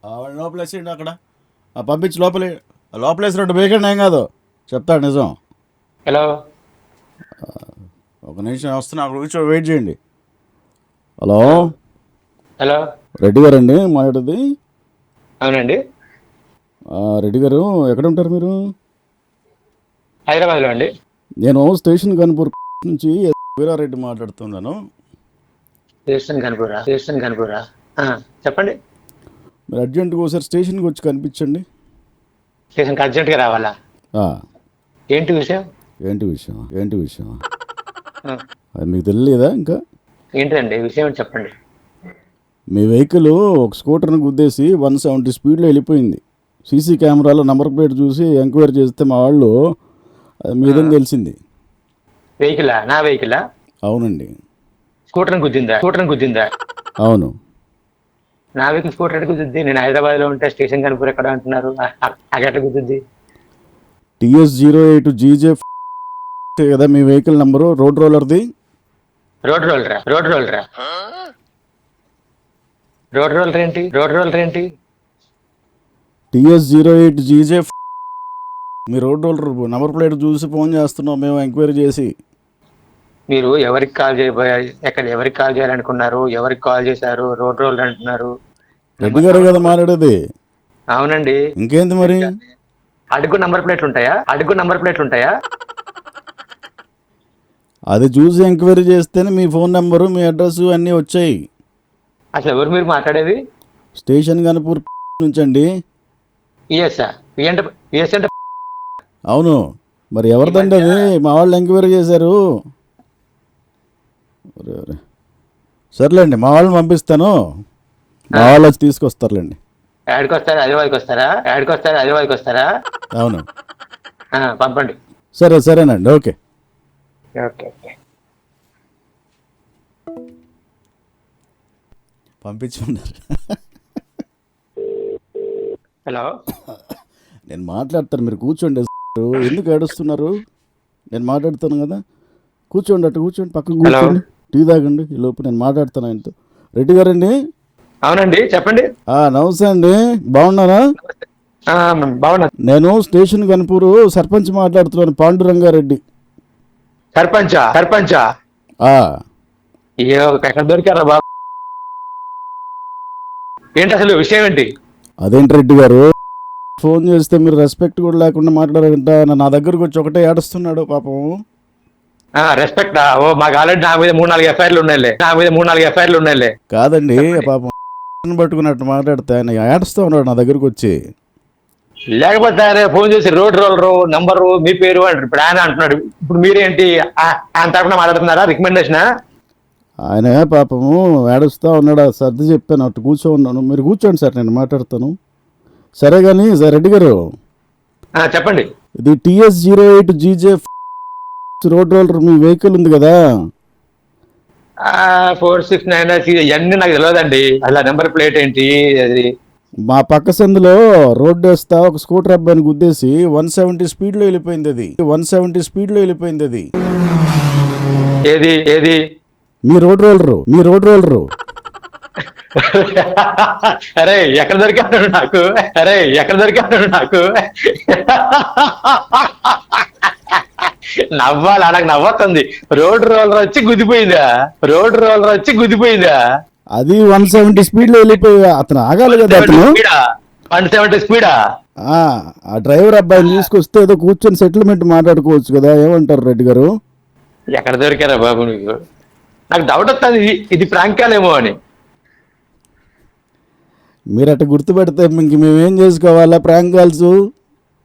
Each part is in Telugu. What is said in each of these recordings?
వాడు లోపలేసేయండి అక్కడ. పంపించి లోపలేసినట్టు వేయకండి, ఏం కాదు, చెప్తాడు నిజం. హలో, ఒక నిమిషం వస్తున్నా, అక్కడ కూర్చో, వెయిట్ చేయండి. Hello, hello. రెడ్డి గారు అండి మాట్లాడేది? అవునండి, రెడ్డి గారు ఎక్కడ ఉంటారు మీరు? హైదరాబాద్లో అండి. నేను స్టేషన్ కనుపూర్ నుంచి వీరారెడ్డి మాట్లాడుతున్నాను. స్టేషన్ కనుపూరా? చెప్పండి. మీరు అర్జెంటుగా ఒకసారి స్టేషన్కి వచ్చి కనిపించండి. స్టేషన్కి అర్జెంట్గా రావాలా? ఏంటి విషయం? ఏంటి విషయం ఆ, అది మీకు తెలియదా ఇంకా? ఏంటిదండి విషయం అని చెప్పండి. మీ వెహికల్ ఒక స్కూటర్ని గుద్దేసి 170 స్పీడ్లో వెళ్ళిపోయింది. సీసీ కెమెరాలో నెంబర్ ప్లేట్ చూసి ఎంక్వైరీ చేస్తే మా వాళ్ళు అది మీదని తెలిసింది. వెహికలా? నా వెహికలా? అవునండి. స్కూటర్ని గుద్దిందా? అవును. నా వెహికల్ స్కూటర్ ఎక్కడ గుద్దుద్ది? నేను హైదరాబాద్లో ఉంటే స్టేషన్ కనుపూర్ ఎక్కడ అంటున్నారు? ఎట్లా గుద్దుద్ది? TS08 GJ కదా మీ వెహికల్ నెంబరు, రోడ్ రోలర్ది. రోడ్ రోలరా? రోడ్ రోలర్ ఏంటి? TS08 GJ. మీ రోడ్ రోలర్ నెంబర్ ప్లేట్ చూసి ఫోన్ చేస్తున్నాం మేము ఎంక్వైరీ చేసి. మీరు ఎవరికి కాల్ చేయబోయారు? ఎవరికి కాల్ చేయాలనుకున్నారు? ఎవరికి కాల్ చేశారు? రోడ్ రోలర్ అంటున్నారు. రెడ్డి గారు కదా మాట్లాడేది? అవునండి. ఇంకేంది మరి? అడుగు నంబర్ ప్లేట్లు ఉంటాయా? అది చూసి ఎంక్వైరీ చేస్తేనే మీ ఫోన్ నెంబరు, మీ అడ్రస్ అన్నీ వచ్చాయి. అసలు ఎవరు మీరు మాట్లాడేది? స్టేషన్ కనుపూర్ నుంచి అండి. పిఎస్ అంటే అవును. మరి ఎవరిదండి అది? మా వాళ్ళు ఎంక్వైరీ చేశారు. సర్లేండి, మా వాళ్ళని పంపిస్తాను, మా వాళ్ళు వచ్చి తీసుకొస్తారులేండి. యాడికి వస్తారు? హైదరాబాద్కి వస్తారా? అవును. పంపండి. సరేనండి, ఓకే. ఓకే. పంపించుకున్నారు. హలో, నేను మాట్లాడతాను, మీరు కూర్చోండి. ఎందుకు ఏడుస్తున్నారు? నేను మాట్లాడుతాను కదా, కూర్చోండి, పక్కన కూర్చోండి, టీ తాగండి, ఈ లోపు నేను మాట్లాడతాను ఆయనతో. రెడ్డి గారండి? అవునండి, చెప్పండి. నమస్తే అండి, బాగున్నారా? బాగున్నా. నేను స్టేషన్ కనుపూరు సర్పంచ్ మాట్లాడుతున్నాను, పాండురంగారెడ్డి. సర్పంచా? ఎక్కడ దొరికారా బాబు? ఏంటి అసలు విషయం ఏంటి? అదేంటి రెడ్డి గారు, ఫోన్ చేస్తే మీరు రెస్పెక్ట్ కూడా లేకుండా మాట్లాడారంట. నా దగ్గరకు వచ్చి ఒకటే ఏడుస్తున్నాడు పాపం. రెస్పెక్టా? మాకు ఆల్రెడీ నా మీద 3-4 ఎఫ్ఐఆర్లు ఉన్నాయిలే. కాదండి, పాపం పట్టుకున్నట్టు మాట్లాడితే ఆయన ఏడుస్తూ ఉన్నాడు నా దగ్గరకు వచ్చి. లేకపోతే ఆయన ఫోన్ చేసి రోడ్ రోలరు నంబరు మీ పేరు అంటారు. ఇప్పుడు ఆయన అంటున్నాడు. ఇప్పుడు మీరేంటి ఆయన తరఫున మాట్లాడుతున్నారా? రికమెండేషనా? ఆయన పాపము ఏడుస్తూ ఉన్నాడు, సర్ది చెప్పాను, అటు ఉన్నాను. మీరు కూర్చోండి సార్, నేను మాట్లాడతాను. సరే కానీ సార్ రెడ్డి గారు, చెప్పండి. ఇది TS08 GJ రోడ్ రోలర్ మీ వెహికల్ ఉంది కదా? 4699 ఇవన్నీ నాకు తెలియదండి. అలా నెంబర్ ప్లేట్ ఏంటి అది? మా పక్క సందులో రోడ్డు వేస్తా ఒక స్కూటర్ అబ్బాయిని గుద్దేసి 170 స్పీడ్లో వెళ్ళిపోయింది అది. ఏది? మీ రోడ్ రోలరు. అరే ఎక్కడ దొరికాడు నాకు? నవ్వాలి, నాకు నవ్వుతుంది. రోడ్ రోలర్ వచ్చి గుద్దిపోయిందా? అది 170 స్పీడ్లో వెళ్ళిపోయి అతను ఆగాలి కదా. అతను 170 స్పీడా? ఆ డ్రైవర్ అబ్బాయిని తీసుకొస్తే ఏదో కూర్చొని సెటిల్మెంట్ మాట్లాడుకోవచ్చు కదా, ఏమంటారు రెడ్డి గారు? ఎక్కడ దొరికారా బాబు నీకు? నాకు డౌట్ వస్తుంది, ఇది ప్రాంకాలేమో అని. మీరు అట్లా గుర్తుపెడితే ఇంక మేమేం చేసుకోవాలా? ప్రాంక్ కాల్స్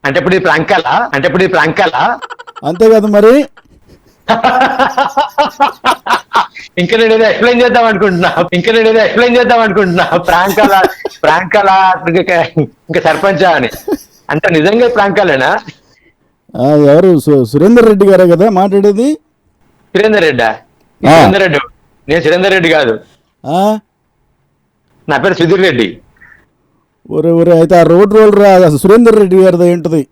అంటే ఇప్పుడు ఈ ప్రాంకాలా? అంతే కదా మరి. ఇంకా నేను ఏదో ఎక్స్ప్లెయిన్ చేద్దాం అనుకుంటున్నా. ప్రాంకాలా ఇంకా సర్పంచా అని. అంటే నిజంగా ప్రాంకాలేనా? ఎవరు? సురేందర్ రెడ్డి గారే కదా మాట్లాడేది? సురేందర్ రెడ్డి? నేను సురేందర్ రెడ్డి కాదు, నా పేరు సుధీర్ రెడ్డి. ఒరే అయితే ఆ రోడ్ రోలర్ సురేందర్ రెడ్డి గారిది ఏంటది?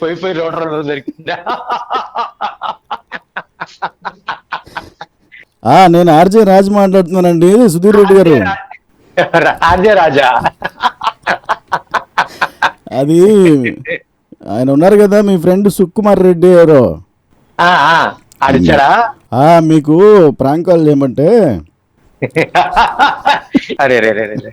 పోయి రోడ్ రోలర్ దొరికిందా? నేను ఆర్జే రాజు మాట్లాడుతున్నానండి, సుధీర్ రెడ్డి గారు. ఆర్జే రాజా. అది ఆయన ఉన్నారు కదా మీ ఫ్రెండ్ సుకుమార్ రెడ్డి గారు, ఆడిచ్చాడా? మీకు ప్రాంక్ కాల్ చేయమంటే అరే రే రే రే.